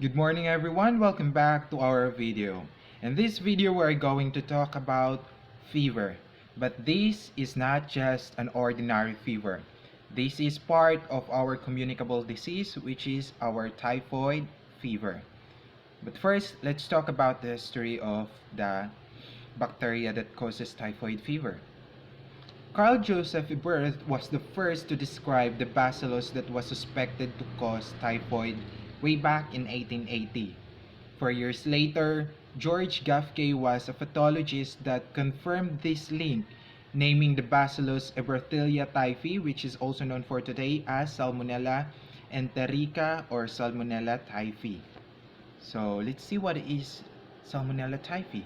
Good morning everyone, welcome back to our video. In this video we're going to talk about fever. But this is not just an ordinary fever. This is part of our communicable disease, which is our typhoid fever. But first, let's talk about the history of the bacteria that causes typhoid fever. Carl Joseph Ebert was the first to describe the bacillus that was suspected to cause typhoid way back in 1880. 4 years later, George Gaffkey was a pathologist that confirmed this link, naming the bacillus Eberthelia typhi, which is also known for today as Salmonella enterica or Salmonella typhi. So let's see what is Salmonella typhi.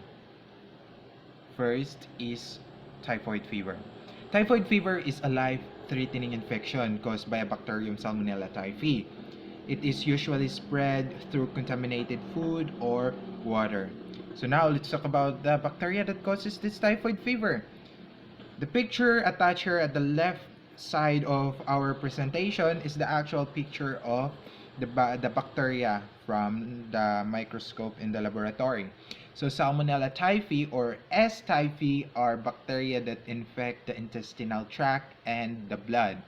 First is typhoid fever. Typhoid fever is a life-threatening infection caused by a bacterium Salmonella typhi. It is usually spread through contaminated food or water. So now let's talk about the bacteria that causes this typhoid fever. The picture attached here at the left side of our presentation is the actual picture of the bacteria from the microscope in the laboratory. So Salmonella typhi or S. typhi are bacteria that infect the intestinal tract and the blood.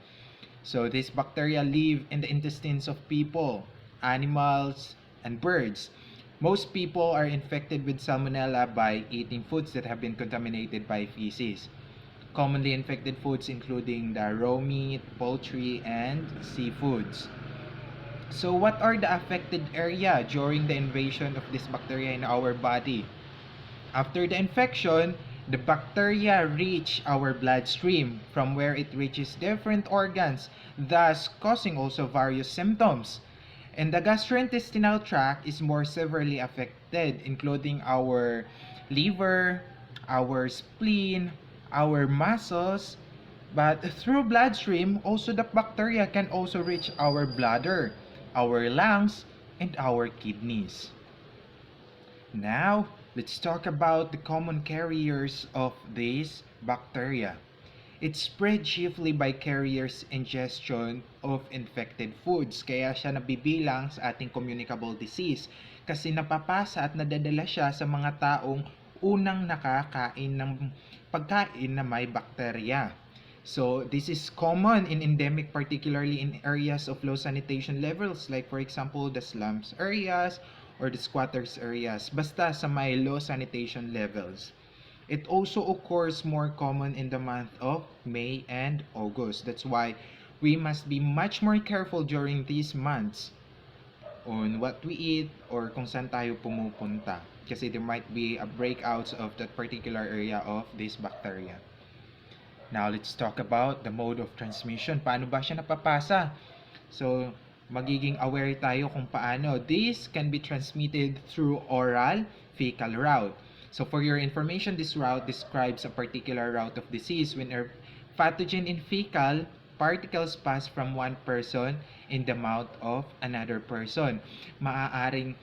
So these bacteria live in the intestines of people, animals, and birds. Most people are infected with Salmonella by eating foods that have been contaminated by feces. Commonly infected foods including the raw meat, poultry, and seafoods. So what are the affected area during the invasion of this bacteria in our body? After the infection, the bacteria reach our bloodstream from where it reaches different organs, thus causing also various symptoms. And the gastrointestinal tract is more severely affected, including our liver, our spleen, our muscles. But through bloodstream, also the bacteria can also reach our bladder, our lungs, and our kidneys. Now, let's talk about the common carriers of these bacteria. It's spread chiefly by carriers' ingestion of infected foods, kaya siya nabibilang sa ating communicable disease kasi napapasa at nadadala siya sa mga taong unang nakakain ng pagkain na may bacteria. So, this is common in endemic, particularly in areas of low sanitation levels, like for example, the slums areas or the squatters areas, basta sa may low sanitation levels. It also occurs more common in the month of May and August. That's why we must be much more careful during these months on what we eat or kung saan tayo pumupunta. Kasi there might be a breakouts of that particular area of this bacteria. Now, let's talk about the mode of transmission. Paano ba siya napapasa? So, magiging aware tayo kung paano. This can be transmitted through oral fecal route. So, for your information, this route describes a particular route of disease when a pathogen in fecal particles pass from one person in the mouth of another person. Maaaring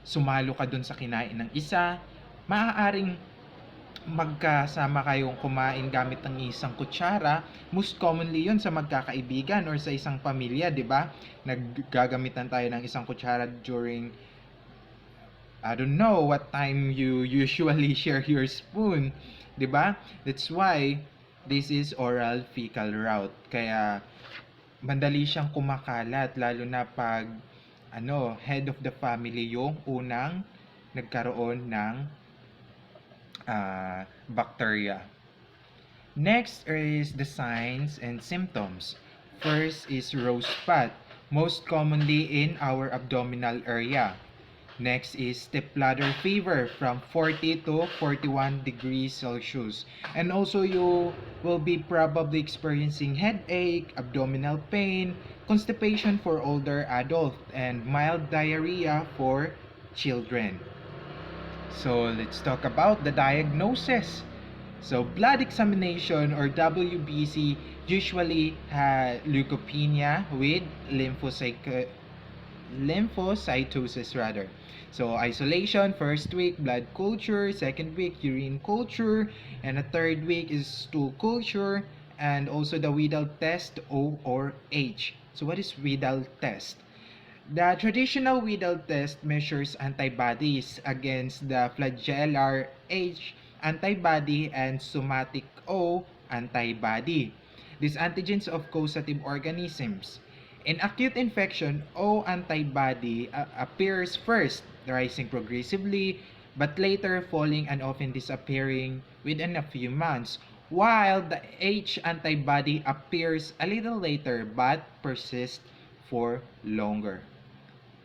sumalo ka dun sa kinain ng isa, maaaring magkasama kayong kumain gamit ng isang kutsara, most commonly yun sa magkakaibigan or sa isang pamilya, di ba? Naggagamitan tayo ng isang kutsara during, I don't know what time you usually share your spoon, di ba? That's why this is oral fecal route. Kaya madali siyang kumakalat lalo na pag head of the family yung unang nagkaroon ng bacteria. Next is the signs and symptoms. First is rose spot, most commonly in our abdominal area. Next is stepladder fever from 40 to 41 degrees Celsius. And also you will be probably experiencing headache, abdominal pain, constipation for older adults, and mild diarrhea for children. So let's talk about the diagnosis. So blood examination or WBC usually has leukopenia with lymphocytosis rather. So isolation, first week blood culture, second week urine culture, and the third week is stool culture, and also the Widal test O or H. So what is Widal test? The traditional Widal test measures antibodies against the flagellar H antibody and somatic O antibody. These antigens of causative organisms. In acute infection, O antibody appears first, rising progressively, but later falling and often disappearing within a few months, while the H antibody appears a little later but persists for longer.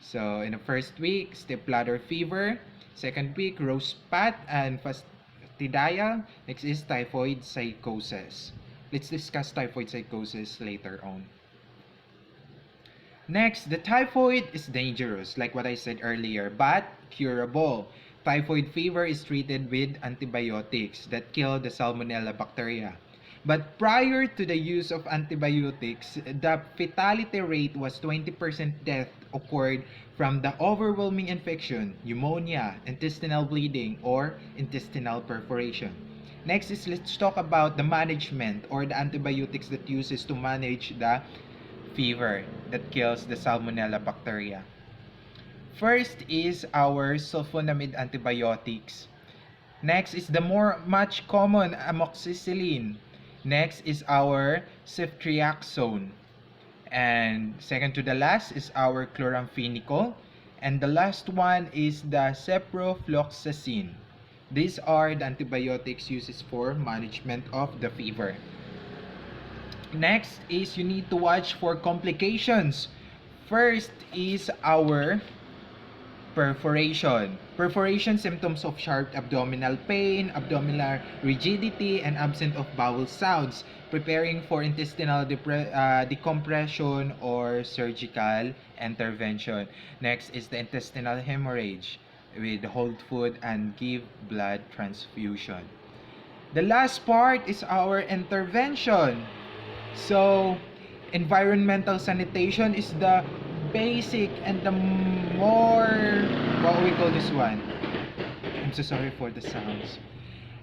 So in the first week, stepladder fever. Second week, rose spot and fastidial. Next is typhoid psychosis. Let's discuss typhoid psychosis later on. Next, the typhoid is dangerous, like what I said earlier, but curable. Typhoid fever is treated with antibiotics that kill the Salmonella bacteria. But prior to the use of antibiotics, the fatality rate was 20% death occurred from the overwhelming infection, pneumonia, intestinal bleeding, or intestinal perforation. Next is let's talk about the management or the antibiotics that uses to manage the fever that kills the Salmonella bacteria. First is our sulfonamide antibiotics. Next is the much common amoxicillin. Next is our ceftriaxone. And second to the last is our chloramphenicol. And the last one is the ciprofloxacin. These are the antibiotics used for management of the fever. Next is you need to watch for complications. First is our perforation. Perforation symptoms of sharp abdominal pain, abdominal rigidity, and absence of bowel sounds. Preparing for intestinal decompression or surgical intervention. Next is the intestinal hemorrhage with hold food and give blood transfusion. The last part is our intervention. So, environmental sanitation is the basic and the more, what we call this one? I'm so sorry for the sounds.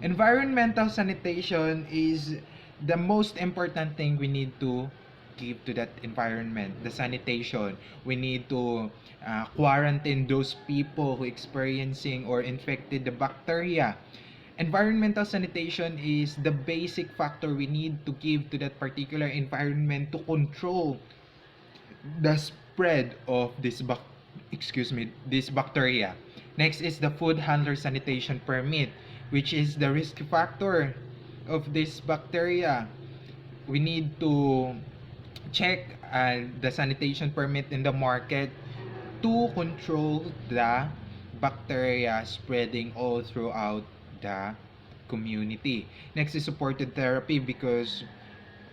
Environmental sanitation is the most important thing we need to give to that environment, the sanitation. We need to quarantine those people who experiencing or infected the bacteria. Environmental sanitation is the basic factor we need to give to that particular environment to control the spread of this bacteria. Next is the food handler sanitation permit, which is the risk factor of this bacteria. We need to check the sanitation permit in the market to control the bacteria spreading all throughout the community. Next is supported therapy because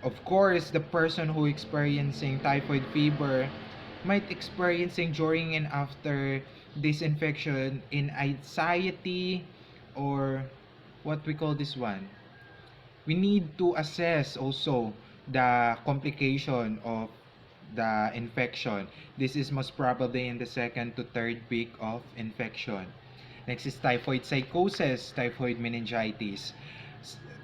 of course the person who experiencing typhoid fever might experiencing during and after this infection in anxiety or what we call this one. We need to assess also the complication of the infection. This is most probably in the second to third week of infection. Next is typhoid psychosis, typhoid meningitis.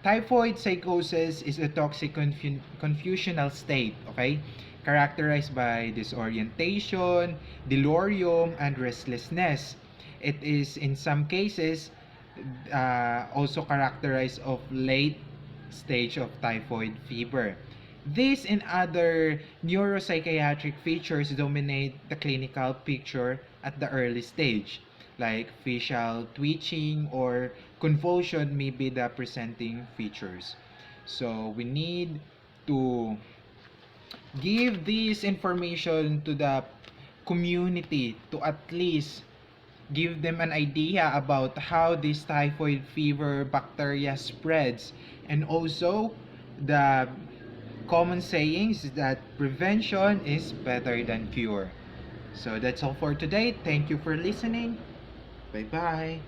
Typhoid psychosis is a toxic confusional state, okay? Characterized by disorientation, delirium, and restlessness. It is in some cases also characterized of late stage of typhoid fever. This and other neuropsychiatric features dominate the clinical picture at the early stage, like facial twitching or convulsion may be the presenting features. So we need to give this information to the community to at least give them an idea about how this typhoid fever bacteria spreads, and also the common sayings that prevention is better than cure. So that's all for today. Thank you for listening. Bye bye.